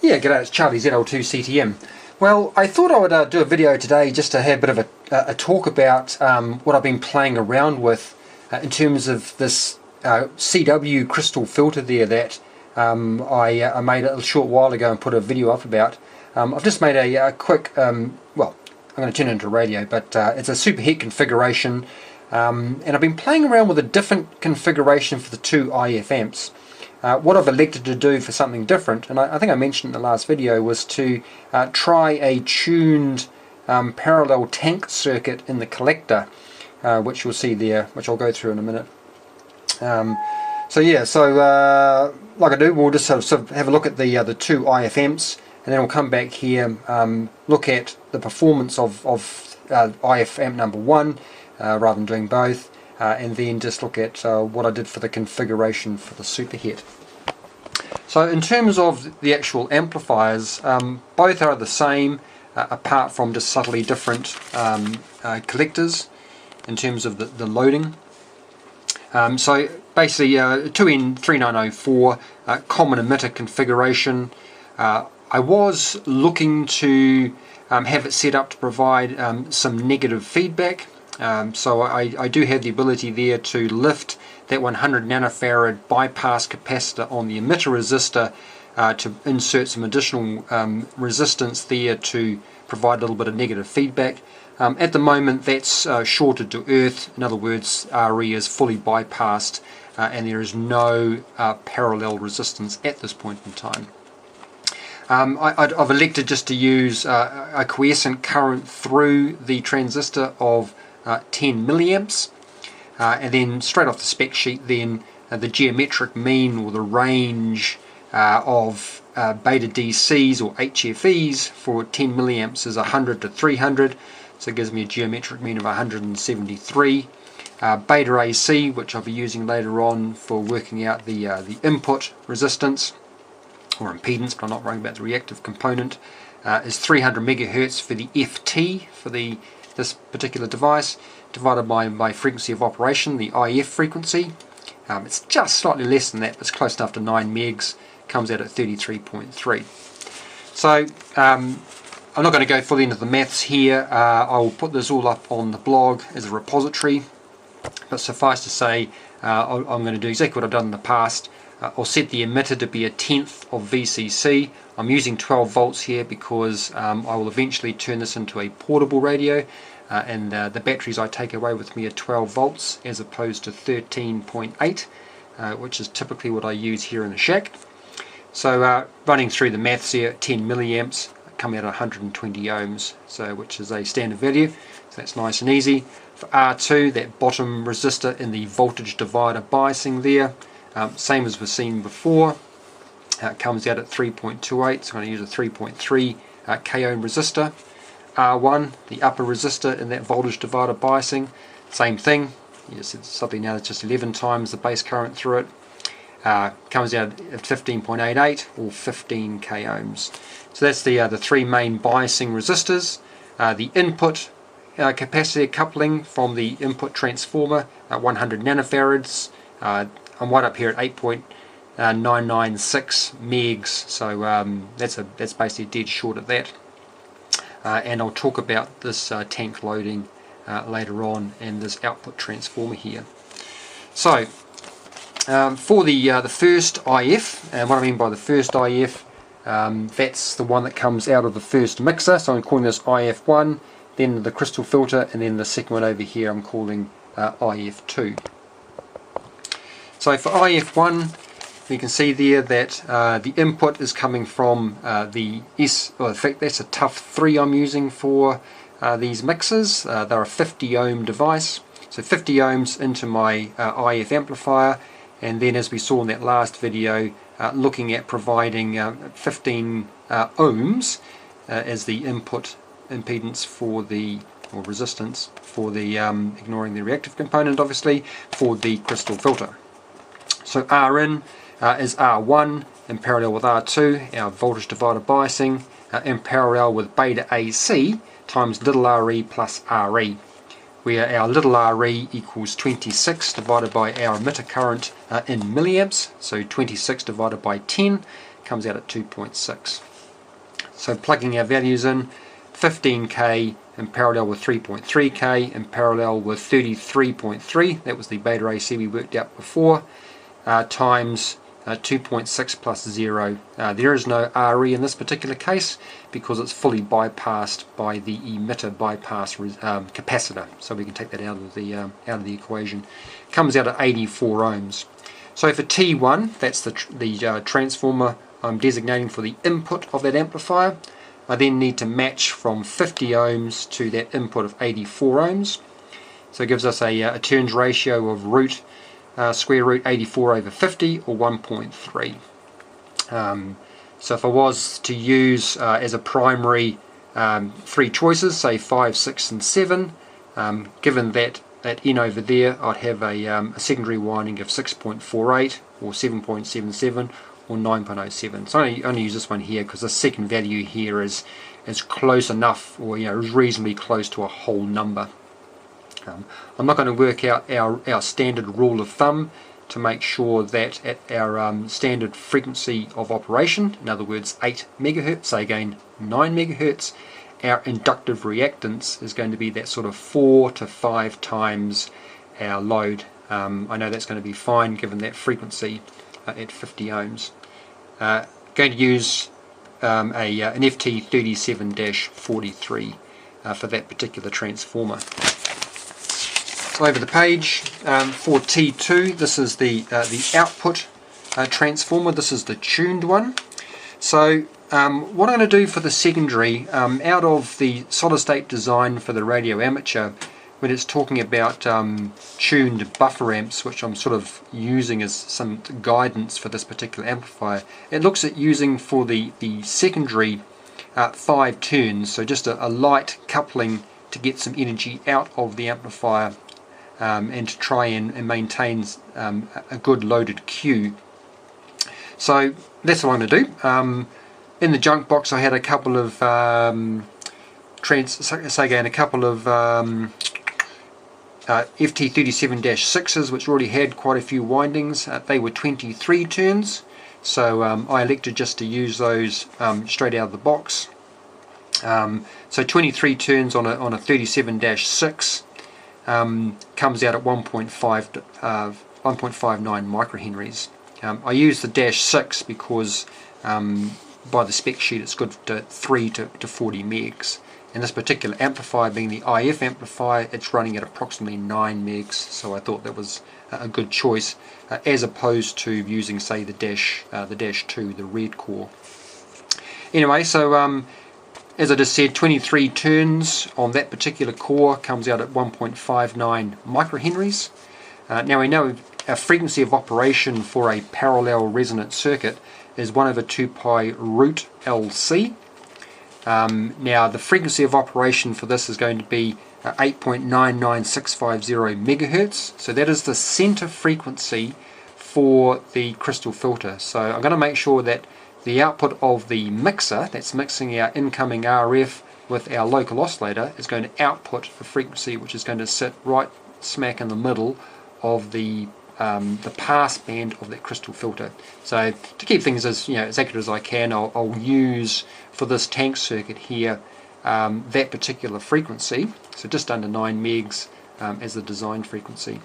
Yeah, g'day, it's Charlie ZL2CTM. Well, I thought I would do a video today just to have a bit of a talk about what I've been playing around with in terms of this CW crystal filter there that I made a short while ago and put a video up about. I've just made a quick, well, I'm going to turn it into radio, but it's a Superhet configuration, and I've been playing around with a different configuration for the two IF amps. What I've elected to do for something different, and I think I mentioned in the last video, was to try a tuned parallel tank circuit in the collector, which you'll see there, which I'll go through in a minute. Like I do, we'll just sort of have a look at the two IF amps, and then we'll come back here, look at the performance of IF amp number 1, rather than doing both. And then just look at what I did for the configuration for the Superhet. So in terms of the actual amplifiers, both are the same, apart from just subtly different collectors in terms of the loading. So basically 2N3904 common emitter configuration. I was looking to have it set up to provide some negative feedback. So I do have the ability there to lift that 100 nanofarad bypass capacitor on the emitter resistor to insert some additional resistance there to provide a little bit of negative feedback. At the moment that's shorted to earth, in other words RE is fully bypassed and there is no parallel resistance at this point in time. I've elected just to use a quiescent current through the transistor of 10 milliamps, and then straight off the spec sheet then the geometric mean or the range of beta DCs or HFEs for 10 milliamps is 100 to 300, so it gives me a geometric mean of 173. Beta AC, which I'll be using later on for working out the input resistance or impedance, but I'm not worrying about the reactive component, is 300 megahertz for the FT for this particular device, divided by my frequency of operation, the IF frequency. It's just slightly less than that, but it's close enough to 9 megs, comes out at 33.3. So I'm not going to go fully into the maths here. I will put this all up on the blog as a repository, but suffice to say I'm going to do exactly what I've done in the past. I'll set the emitter to be 1/10 of VCC. I'm using 12 volts here because I will eventually turn this into a portable radio, and the batteries I take away with me are 12 volts as opposed to 13.8, which is typically what I use here in the shack. So running through the maths here, 10 milliamps coming out at 120 ohms, so which is a standard value, so that's nice and easy. For R2, that bottom resistor in the voltage divider biasing there, same as we've seen before, comes out at 3.28, so I'm going to use a 3.3 k ohm resistor. R1, the upper resistor in that voltage divider biasing, same thing, it's something now that's just 11 times the base current through it, comes out at 15.88 or 15 k ohms. So that's the three main biasing resistors. The input capacitor coupling from the input transformer, 100 nanofarads. I'm right up here at 8.996 megs, so that's basically dead short of that. And I'll talk about this tank loading later on, and this output transformer here. So for the first IF, and what I mean by the first IF, that's the one that comes out of the first mixer, so I'm calling this IF1, then the crystal filter, and then the second one over here I'm calling IF2. So for IF1, you can see there that the input is coming from the in fact that's a TUF 3 I'm using for these mixers. They're a 50 ohm device, so 50 ohms into my IF amplifier, and then as we saw in that last video, looking at providing 15 ohms as the input impedance for the, or resistance for the, ignoring the reactive component obviously, for the crystal filter. So Rin is R1 in parallel with R2, our voltage divider biasing, in parallel with beta AC times little re plus Re, where our little re equals 26 divided by our emitter current in milliamps, so 26 divided by 10 comes out at 2.6. So plugging our values in, 15k in parallel with 3.3k, in parallel with 33.3, that was the beta AC we worked out before, times 2.6 plus 0. There is no RE in this particular case because it's fully bypassed by the emitter bypass capacitor, so we can take that out of the equation. Comes out at 84 ohms. So for T1, that's the transformer I'm designating for the input of that amplifier. I then need to match from 50 ohms to that input of 84 ohms. So it gives us a turns ratio of square root 84 over 50, or 1.3. So if I was to use as a primary 3 choices, say 5, 6 and 7, given that N over there, I'd have a secondary winding of 6.48 or 7.77 or 9.07. So I only use this one here because the second value here is close enough, or is reasonably close to a whole number. I'm not going to work out our standard rule of thumb to make sure that at our standard frequency of operation, in other words 8 megahertz, say again 9 megahertz, our inductive reactance is going to be that sort of 4 to 5 times our load. I know that's going to be fine given that frequency at 50 ohms. Going to use an FT37-43 for that particular transformer. So over the page, for T2, this is the output transformer. This is the tuned one. So what I'm going to do for the secondary, out of the solid state design for the radio amateur, when it's talking about tuned buffer amps, which I'm sort of using as some guidance for this particular amplifier, it looks at using for the secondary 5 turns, so just a light coupling to get some energy out of the amplifier and to try and maintain a good loaded Q. So that's what I'm going to do. In the junk box I had a couple of FT37-6s which already had quite a few windings. They were 23 turns, so I elected just to use those straight out of the box. So 23 turns on a 37-6 comes out at 1.59 microhenries. I use the -6 because by the spec sheet it's good to 3 to 40 megs. And this particular amplifier, being the IF amplifier, it's running at approximately 9 megs, so I thought that was a good choice, as opposed to using, say, the -2, the red core. Anyway, so as I just said, 23 turns on that particular core comes out at 1.59 microhenries. Now we know our frequency of operation for a parallel resonant circuit is 1/2 pi root LC. Now the frequency of operation for this is going to be 8.99650 megahertz. So that is the center frequency for the crystal filter. So I'm going to make sure that the output of the mixer, that's mixing our incoming RF with our local oscillator, is going to output a frequency which is going to sit right smack in the middle of the pass band of that crystal filter. So to keep things as accurate as I can, I'll use for this tank circuit here that particular frequency, so just under 9 megs as the design frequency.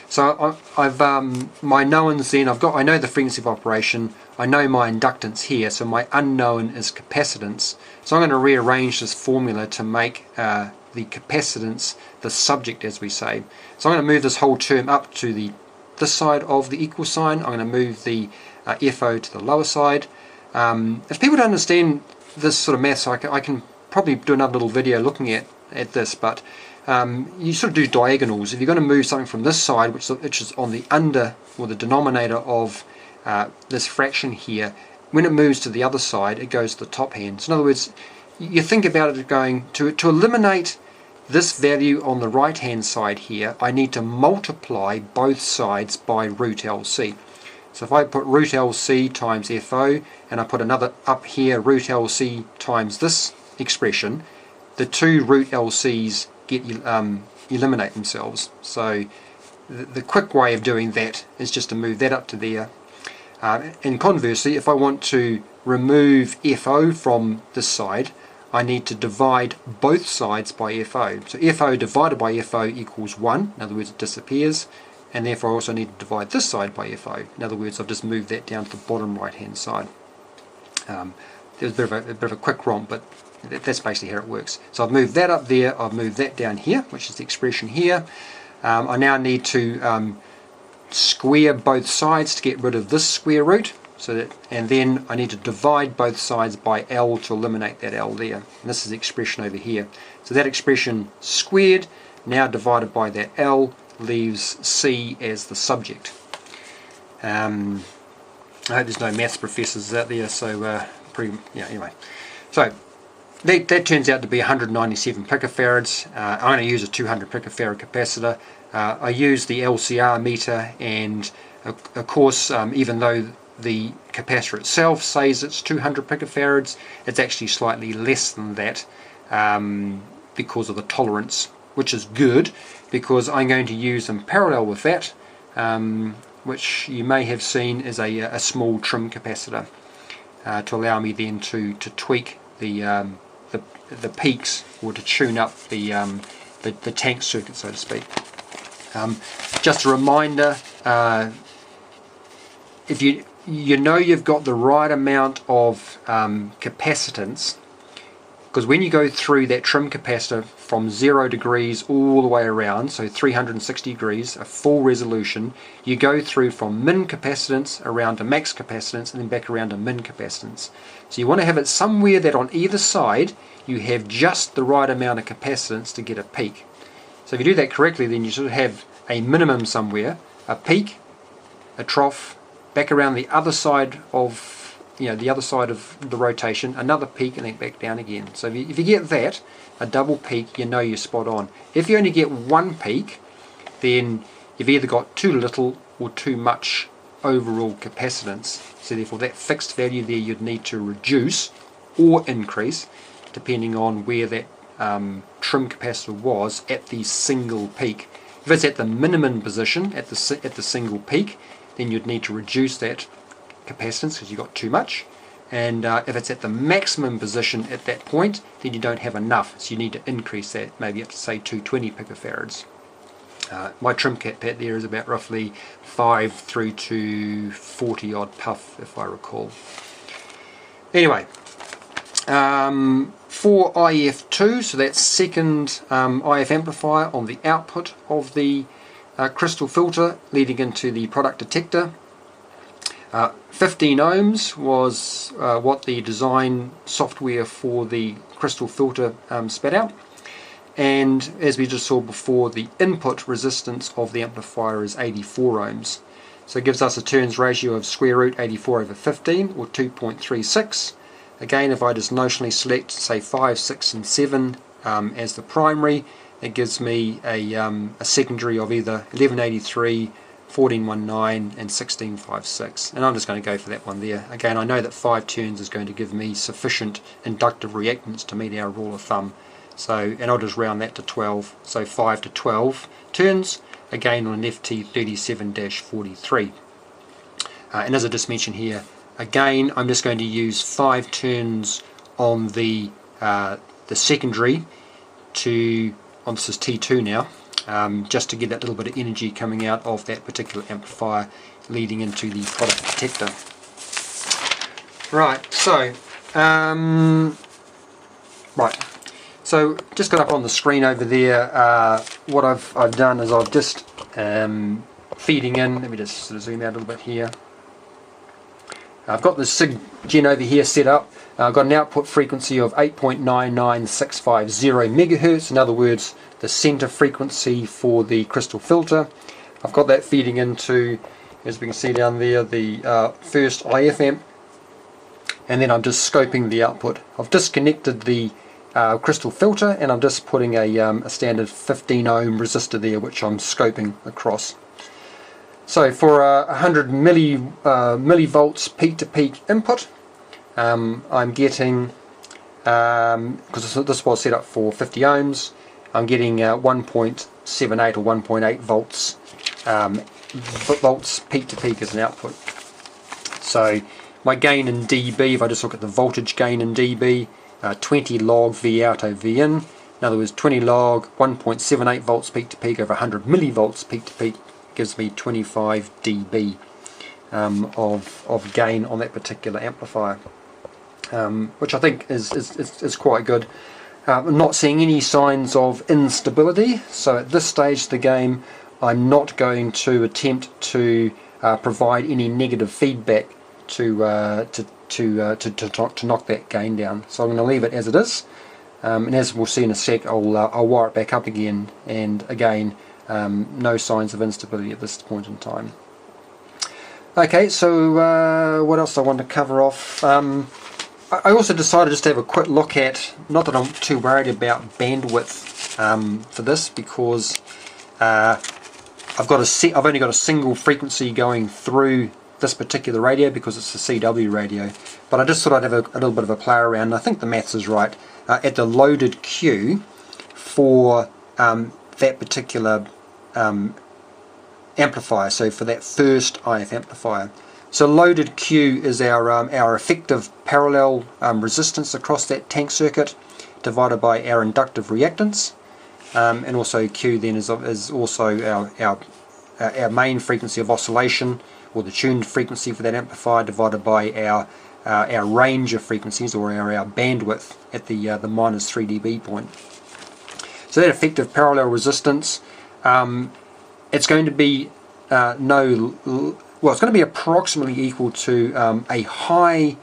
So I've my knowns then, I know the frequency of operation, I know my inductance here, so my unknown is capacitance. So I'm going to rearrange this formula to make the capacitance the subject, as we say. So I'm going to move this whole term up to this side of the equal sign. I'm going to move the FO to the lower side. If people don't understand this sort of maths, I can probably do another little video looking at this, but you sort of do diagonals. If you're going to move something from this side, which is on the under or the denominator of this fraction here, when it moves to the other side, it goes to the top hand. So in other words, you think about it going to eliminate this value on the right hand side here, I need to multiply both sides by root LC. So if I put root LC times FO and I put another up here, root LC times this expression, the two root LCs eliminate themselves. So the quick way of doing that is just to move that up to there. And conversely, if I want to remove FO from this side, I need to divide both sides by FO. So FO divided by FO equals 1, in other words it disappears, and therefore I also need to divide this side by FO. In other words, I've just moved that down to the bottom right hand side. There's a bit of a quick romp, but that's basically how it works. So I've moved that up there, I've moved that down here, which is the expression here. I now need to square both sides to get rid of this square root, and then I need to divide both sides by L to eliminate that L there. And this is the expression over here. So that expression squared, now divided by that L, leaves C as the subject. I hope there's no maths professors out there, so anyway. So that turns out to be 197 picofarads. I'm going to use a 200 picofarad capacitor. I use the LCR meter, and of course, even though the capacitor itself says it's 200 picofarads, it's actually slightly less than that because of the tolerance, which is good because I'm going to use in parallel with that, which you may have seen is a small trim capacitor to allow me then to tweak the peaks, or to tune up the tank circuit, so to speak. Just a reminder, if you know you've got the right amount of capacitance, because when you go through that trim capacitor from 0 degrees all the way around, so 360 degrees, a full resolution, you go through from min capacitance around to max capacitance and then back around to min capacitance. So you want to have it somewhere that on either side you have just the right amount of capacitance to get a peak. So if you do that correctly, then you sort of have a minimum somewhere, a peak, a trough, back around the other side of the rotation, another peak, and then back down again. So if you get that, a double peak, you know you're spot on. If you only get one peak, then you've either got too little or too much overall capacitance. So therefore that fixed value there you'd need to reduce or increase depending on where that trim capacitor was at the single peak. If it's at the minimum position at the single peak, then you'd need to reduce that capacitance because you've got too much, and if it's at the maximum position at that point, then you don't have enough, so you need to increase that, maybe up to say 220 picofarads. My trim cap pad there is about roughly 5 through to 40 odd puff, if I recall. Anyway, for IF2, so that's second IF amplifier on the output of the crystal filter leading into the product detector. 15 ohms was what the design software for the crystal filter spat out, and as we just saw before, the input resistance of the amplifier is 84 ohms. So it gives us a turns ratio of square root 84 over 15, or 2.36. Again, if I just notionally select say 5, 6 and 7 as the primary, it gives me a secondary of either 1183, 1419 and 1656, and I'm just going to go for that one there. Again, I know that 5 turns is going to give me sufficient inductive reactance to meet our rule of thumb, so, and I'll just round that to 12, so 5 to 12 turns, again on an FT37-43. And as I just mentioned here, again I'm just going to use 5 turns on the secondary this is T2 now, just to get that little bit of energy coming out of that particular amplifier leading into the product detector. Right, so just got up on the screen over there, what I've done is I've just feeding in, let me just sort of zoom out a little bit here. I've got the SIG gen over here set up. I've got an output frequency of 8.99650 megahertz, in other words the center frequency for the crystal filter. I've got that feeding into, as we can see down there, the first IF amp, and then I'm just scoping the output. I've disconnected the crystal filter and I'm just putting a standard 15 ohm resistor there which I'm scoping across. So for 100 millivolts peak to peak input, I'm getting, because this was set up for 50 ohms, I'm getting 1.78 or 1.8 volts volts peak to peak as an output. So my gain in dB, if I just look at the voltage gain in dB, 20 log V out over V in. In other words, 20 log 1.78 volts peak to peak over 100 millivolts peak to peak gives me 25 dB of gain on that particular amplifier, which I think is quite good. I'm not seeing any signs of instability, so at this stage of the game I'm not going to attempt to provide any negative feedback to knock that gain down. So I'm going to leave it as it is, and as we'll see in a sec, I'll wire it back up again, and again no signs of instability at this point in time. Okay, so what else I want to cover off? I also decided just to have a quick look at, not that I'm too worried about bandwidth for this, because I've only got a single frequency going through this particular radio because it's a CW radio, but I just thought I'd have a little bit of a play around. I think the maths is right. At the loaded Q for that particular amplifier, so for that first IF amplifier. So loaded Q is our effective parallel resistance across that tank circuit divided by our inductive reactance, and also Q then is also our main frequency of oscillation, or the tuned frequency for that amplifier, divided by our range of frequencies, or our bandwidth at the minus 3 dB point. So that effective parallel resistance, it's going to be it's going to be approximately equal to a high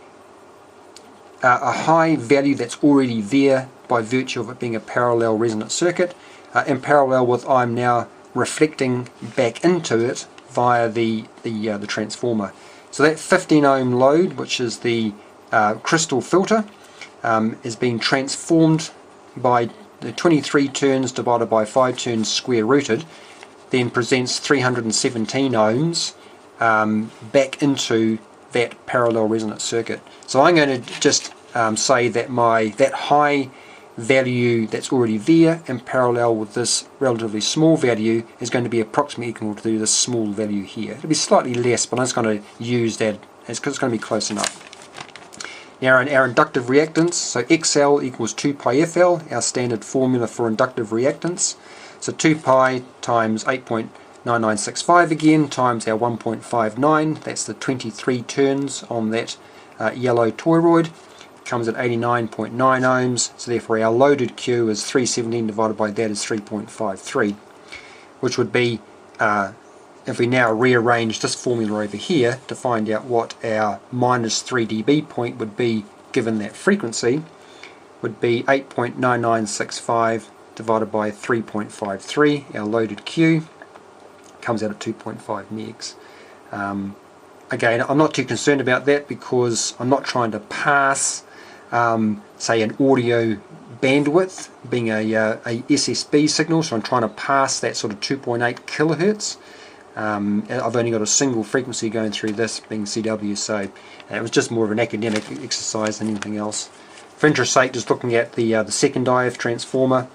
value that's already there by virtue of it being a parallel resonant circuit, in parallel with I'm now reflecting back into it via the transformer. So that 15 ohm load, which is the crystal filter, is being transformed by the 23 turns divided by 5 turns square rooted, then presents 317 ohms back into that parallel resonant circuit. So I'm going to just say that that high value that's already there in parallel with this relatively small value is going to be approximately equal to this small value here. It'll be slightly less, but I'm just going to use that because it's going to be close enough. Now our inductive reactance, so XL equals 2 pi FL, our standard formula for inductive reactance. So 2 pi times 8.9965 again, times our 1.59, that's the 23 turns on that yellow toroid, comes at 89.9 ohms, so therefore our loaded Q is 317 divided by that is 3.53, which would be, if we now rearrange this formula over here to find out what our minus 3 dB point would be given that frequency, would be 8.9965 divided by 3.53, our loaded Q, comes out at 2.5 megs. Again, I'm not too concerned about that because I'm not trying to pass, say, an audio bandwidth, being a SSB signal, so I'm trying to pass that sort of 2.8 kilohertz. I've only got a single frequency going through this, being CW, so it was just more of an academic exercise than anything else. For interest's sake, just looking at the second IF transformer,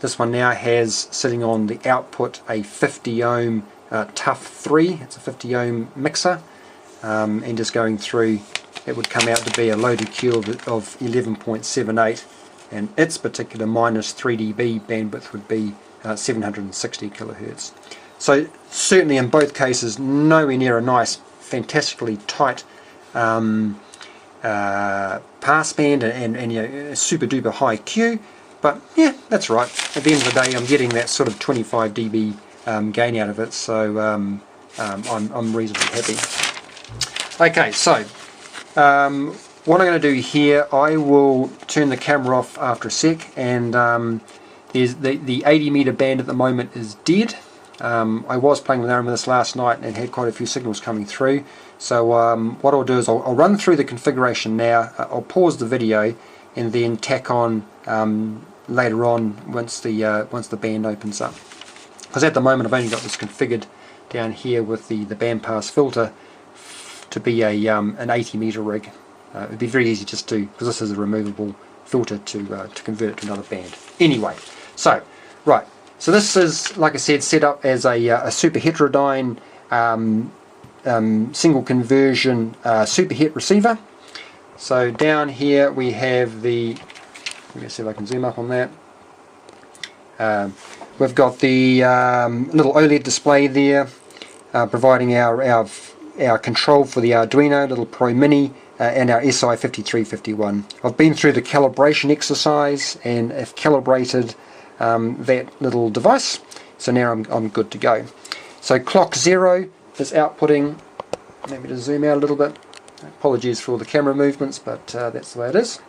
this one now has sitting on the output a 50 ohm tough 3, it's a 50 ohm mixer, and just going through, it would come out to be a loaded Q of 11.78, and its particular minus 3 dB bandwidth would be 760 kilohertz. So certainly in both cases nowhere near a nice, fantastically tight pass band and a super duper high Q, but yeah, that's right. At the end of the day I'm getting that sort of 25 dB gain out of it, so I'm reasonably happy. Okay, so what I'm going to do here, I will turn the camera off after a sec, and there's the 80 meter band at the moment is dead. I was playing around with this last night and had quite a few signals coming through, so what I'll do is I'll run through the configuration now. I'll pause the video and then tack on later on once the band opens up, because at the moment I've only got this configured down here with the bandpass filter to be an 80 meter rig. It'd be very easy just to, because this is a removable filter, to convert it to another band. Anyway, so right, so this is, like I said, set up as a super heterodyne single conversion Superhet receiver. So down here we have the, let me see if I can zoom up on that. We've got the little OLED display there, providing our control for the Arduino, little Pro Mini, and our SI5351. I've been through the calibration exercise and have calibrated that little device, so now I'm good to go. So clock 0 is outputting, let me just zoom out a little bit, apologies for all the camera movements, but that's the way it is.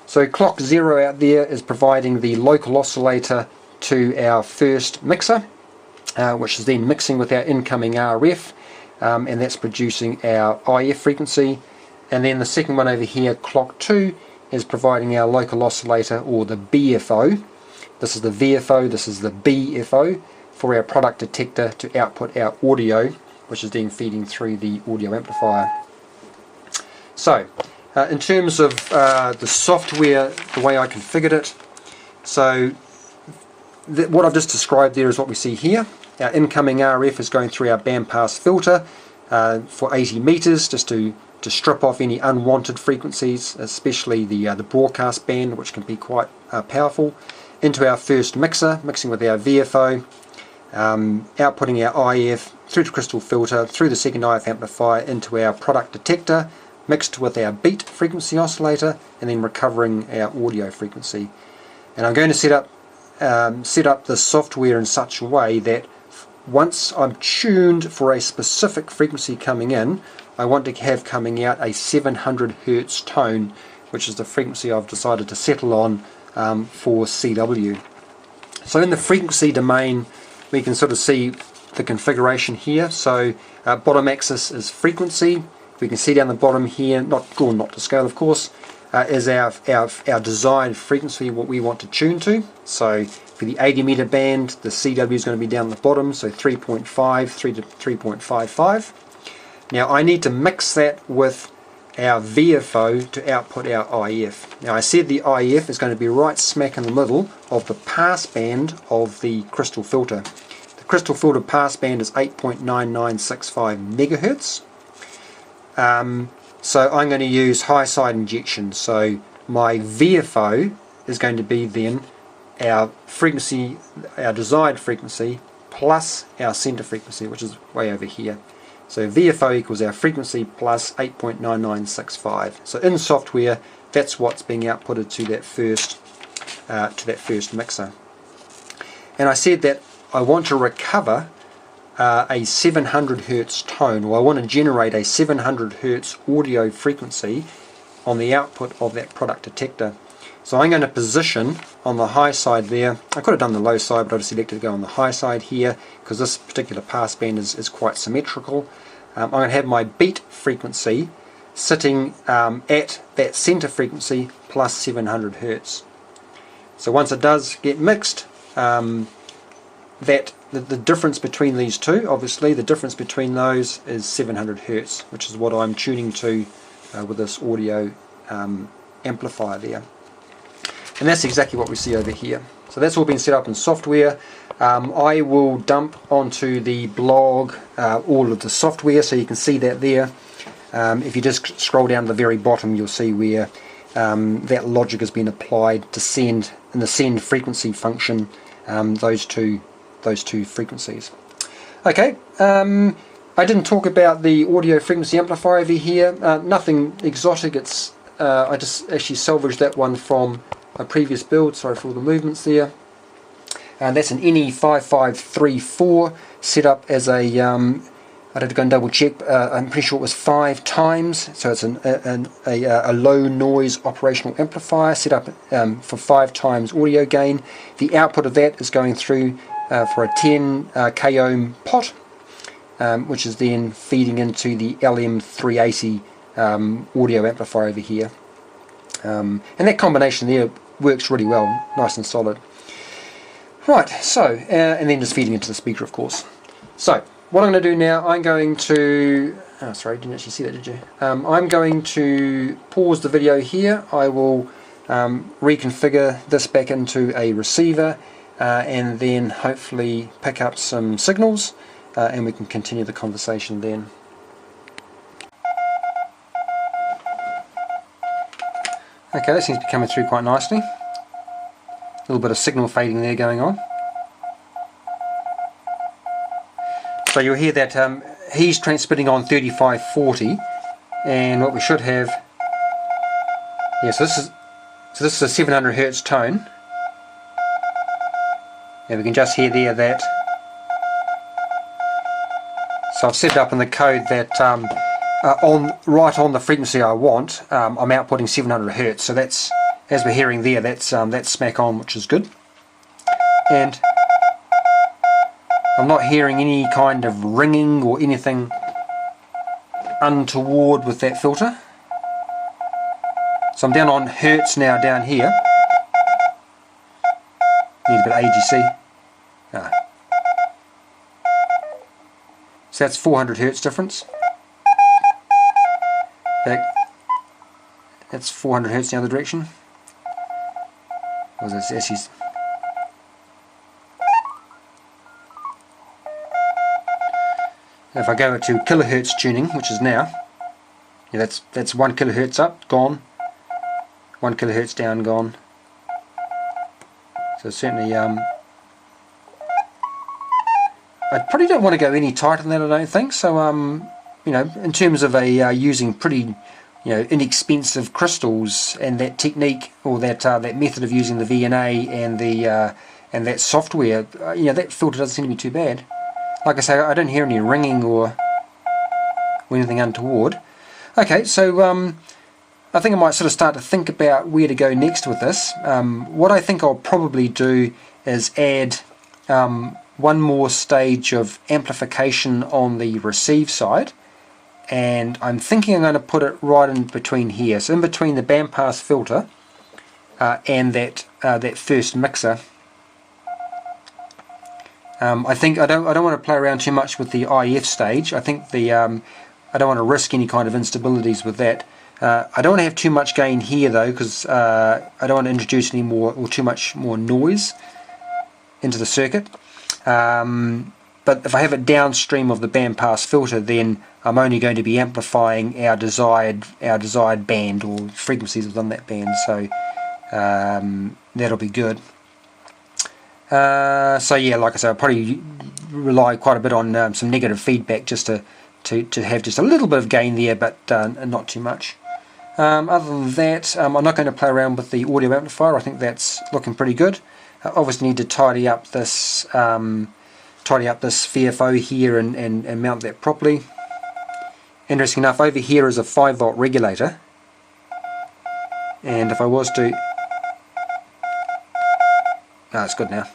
So clock 0 out there is providing the local oscillator to our first mixer, which is then mixing with our incoming RF, and that's producing our IF frequency. And then the second one over here, clock 2, is providing our local oscillator, or the BFO. This is the VFO, this is the BFO, for our product detector to output our audio, which is then feeding through the audio amplifier. So, in terms of the software, the way I configured it, so what I've just described there is what we see here. Our incoming RF is going through our bandpass filter for 80 meters, just to strip off any unwanted frequencies, especially the broadcast band, which can be quite powerful, into our first mixer, mixing with our VFO, outputting our IF through the crystal filter, through the second IF amplifier into our product detector, mixed with our beat frequency oscillator, and then recovering our audio frequency. And I'm going to set up the software in such a way that once I'm tuned for a specific frequency coming in, I want to have coming out a 700 Hertz tone, which is the frequency I've decided to settle on for CW. So in the frequency domain, we can sort of see the configuration here. So bottom axis is frequency. We can see down the bottom here, not drawn not to scale of course, is our desired frequency, what we want to tune to. So for the 80 meter band, the CW is going to be down the bottom, so 3.5, 3 to 3.55. Now I need to mix that with our VFO to output our IF. Now I said the IF is going to be right smack in the middle of the pass band of the crystal filter. The crystal filter pass band is 8.9965 megahertz. So I'm going to use high side injection. So my VFO is going to be then our frequency, our desired frequency, plus our center frequency, which is way over here. So VFO equals our frequency plus 8.9965. So in software, that's what's being outputted to that first mixer. And I said that I want to recover a 700 Hertz tone, or I want to generate a 700 Hertz audio frequency on the output of that product detector. So I'm going to position on the high side there. I could have done the low side, but I just selected to go on the high side here because this particular pass band is quite symmetrical. I'm going to have my beat frequency sitting at that center frequency plus 700 Hertz. So once it does get mixed, the difference between these two, obviously the difference between those is 700 Hertz, which is what I'm tuning to with this audio amplifier there. And that's exactly what we see over here. So that's all been set up in software. I will dump onto the blog all of the software, so you can see that there. If you just scroll down to the very bottom, you'll see where that logic has been applied to send, in the send frequency function, those two frequencies. Okay, I didn't talk about the audio frequency amplifier over here. Nothing exotic. It's I just actually salvaged that one from a previous build. Sorry for all the movements there. And that's an NE5534 set up as a I'd have to go and double check. I'm pretty sure it was 5 times. So it's a low noise operational amplifier set up for 5 times audio gain. The output of that is going through for a 10 k ohm pot, which is then feeding into the LM380 audio amplifier over here. And that combination there works really well, nice and solid. Right, so, and then just feeding into the speaker, of course. So, what I'm going to do now, I'm going to, oh sorry, didn't actually see that, did you? I'm going to pause the video here. I will reconfigure this back into a receiver and then hopefully pick up some signals and we can continue the conversation then. Okay, that seems to be coming through quite nicely. A little bit of signal fading there going on. So you'll hear that he's transmitting on 3540, and what we should have, yes, this is a 700 Hertz tone, and we can just hear there that. So I've set it up in the code that right on the frequency I want, I'm outputting 700 Hertz. So that's, as we're hearing there, that's smack on, which is good. And I'm not hearing any kind of ringing or anything untoward with that filter. So I'm down on Hertz now down here. Need a bit of AGC. So that's 400 Hertz difference. Back. That's 400 Hertz in the other direction. What was that? Actually, if I go to kilohertz tuning, which is now, yeah, that's 1 kilohertz up, gone. 1 kilohertz down, gone. So certainly, I probably don't want to go any tighter than that, I don't think. So, you know, in terms of using pretty, inexpensive crystals and that technique, or that method of using the VNA and that software, that filter doesn't seem to be too bad. Like I say, I don't hear any ringing or anything untoward. Okay, so I think I might sort of start to think about where to go next with this. What I think I'll probably do is add one more stage of amplification on the receive side, and I'm thinking I'm going to put it right in between here, so in between the bandpass filter and that first mixer. I think I don't want to play around too much with the IF stage. I think I don't want to risk any kind of instabilities with that. I don't want to have too much gain here though, because I don't want to introduce any more or too much more noise into the circuit. But if I have it downstream of the bandpass filter, then I'm only going to be amplifying our desired band or frequencies within that band. So that'll be good. So yeah, like I said, I'll probably rely quite a bit on some negative feedback just to have just a little bit of gain there, but not too much. Other than that, I'm not going to play around with the audio amplifier. I think that's looking pretty good. I obviously need to tidy up this VFO here and mount that properly. Interesting enough, over here is a 5-volt regulator, and if I was to, it's good now.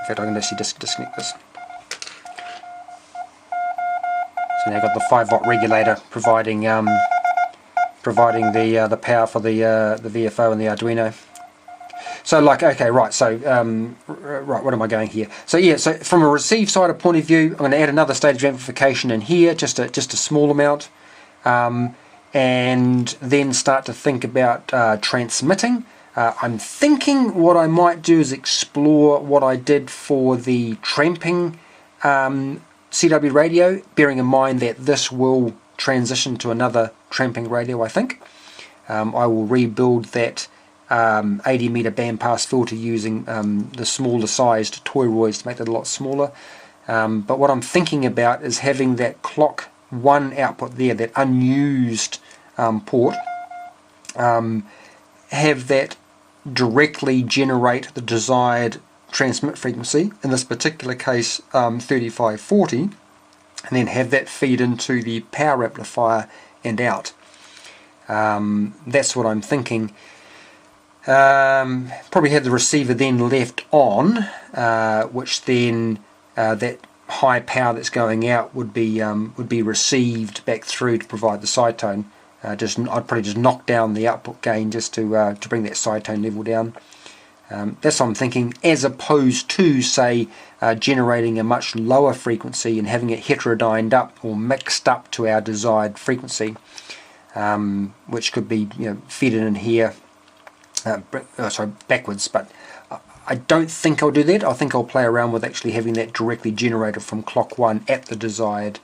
In fact, I can actually disconnect this. So now I've got the 5-volt regulator providing the power for the VFO and the Arduino. So okay, right, so right, what am I going here? So yeah, so from a receive side of point of view, I'm going to add another stage of amplification in here, just a small amount, and then start to think about transmitting. I'm thinking what I might do is explore what I did for the tramping CW radio, bearing in mind that this will transition to another tramping radio, I think. I will rebuild that 80 meter bandpass filter using the smaller sized toroids to make that a lot smaller. But what I'm thinking about is having that clock 1 output there, that unused port, have that directly generate the desired transmit frequency, in this particular case 3540, and then have that feed into the power amplifier and out. That's what I'm thinking. Probably have the receiver then left on, which then that high power that's going out would be received back through to provide the side tone. I'd probably just knock down the output gain just to bring that side tone level down. That's what I'm thinking, as opposed to, say, generating a much lower frequency and having it heterodyned up or mixed up to our desired frequency, which could be fed in here, backwards. But I don't think I'll do that. I think I'll play around with actually having that directly generated from clock 1 at the desired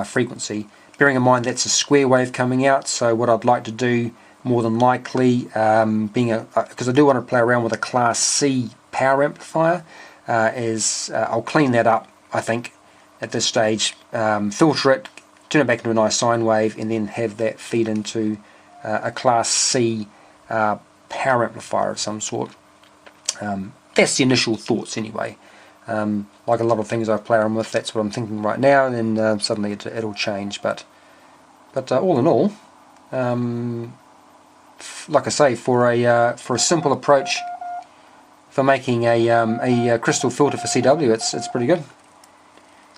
frequency. Bearing in mind that's a square wave coming out, so what I'd like to do more than likely, because I do want to play around with a Class C power amplifier, I'll clean that up, I think, at this stage, filter it, turn it back into a nice sine wave, and then have that feed into a Class C power amplifier of some sort. That's the initial thoughts anyway. Like a lot of things I play around with, that's what I'm thinking right now, and then suddenly it'll change. But all in all, like I say, for a simple approach for making a crystal filter for CW, it's pretty good.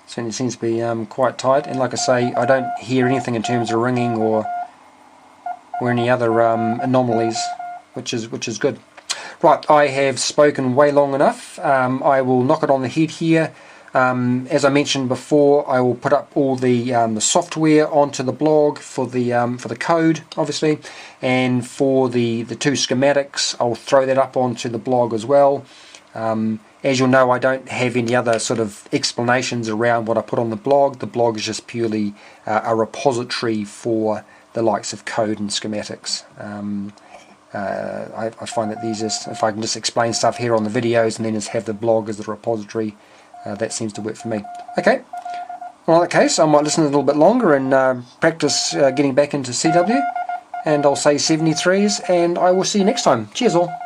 Certainly seems to be quite tight, and like I say, I don't hear anything in terms of ringing or any other anomalies, which is good. Right, I have spoken way long enough. I will knock it on the head here. As I mentioned before, I will put up all the software onto the blog for the code, obviously, and for the two schematics, I'll throw that up onto the blog as well. As you'll know, I don't have any other sort of explanations around what I put on the blog. The blog is just purely a repository for the likes of code and schematics. I find that if I can just explain stuff here on the videos and then just have the blog as the repository, that seems to work for me. Okay, well, in that case, I might listen a little bit longer and practice getting back into CW, and I'll say 73s, and I will see you next time. Cheers all.